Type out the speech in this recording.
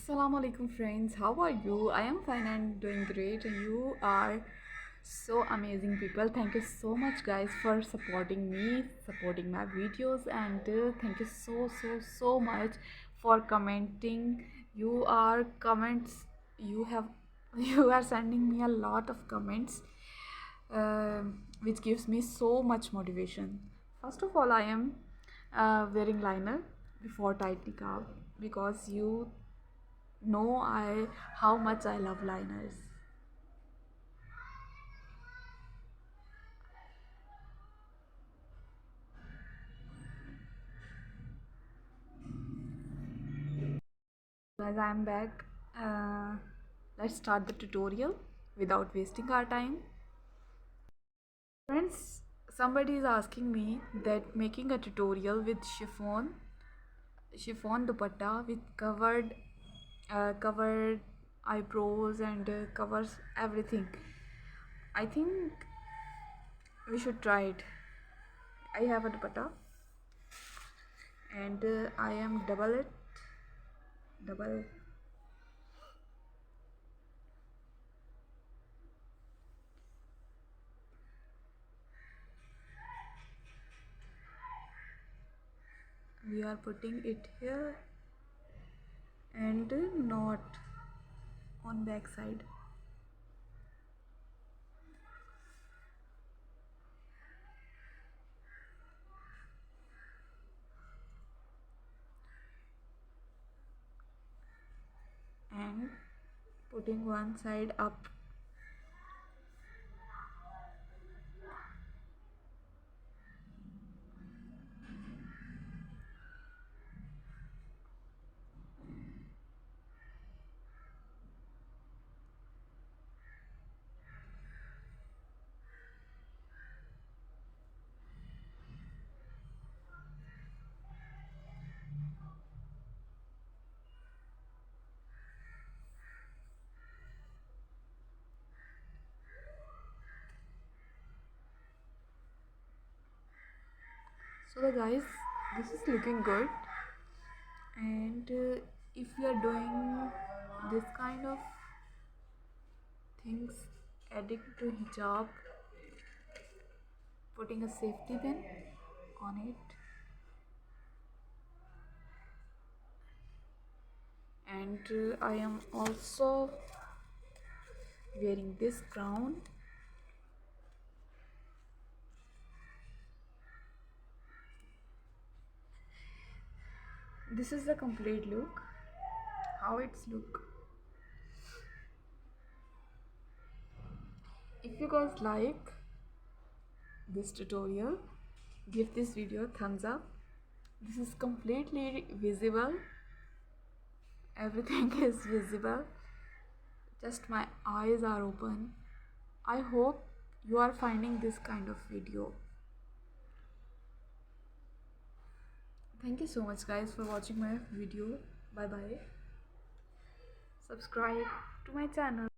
Assalamu alaikum friends, how are you? I am fine and doing great, and you are so amazing people. Thank you so much guys for supporting me, supporting my videos, and thank you so much for commenting. You are comments, you have you are sending me a lot of comments, which gives me so much motivation. First of all, I am wearing liner before tight niqab because you know I how much I love liners. Guys, I am back. Let's start the tutorial without wasting our time. Friends, somebody is asking me that making a tutorial with chiffon dupatta with covered eyebrows and covers everything. I think we should try it. I have a dupatta and I am double. We are putting it here and not on back side. And putting one side up. So the guys, this is looking good, and if you are doing this kind of things, adding to hijab, putting a safety pin on it, and I am also wearing this crown. This is the complete look, how it's look. If you guys like this tutorial, give this video a thumbs up. This is completely visible, everything is visible, just my eyes are open. I hope you are finding this kind of video. Thank you so much guys for watching my video. Bye bye. Subscribe to my channel.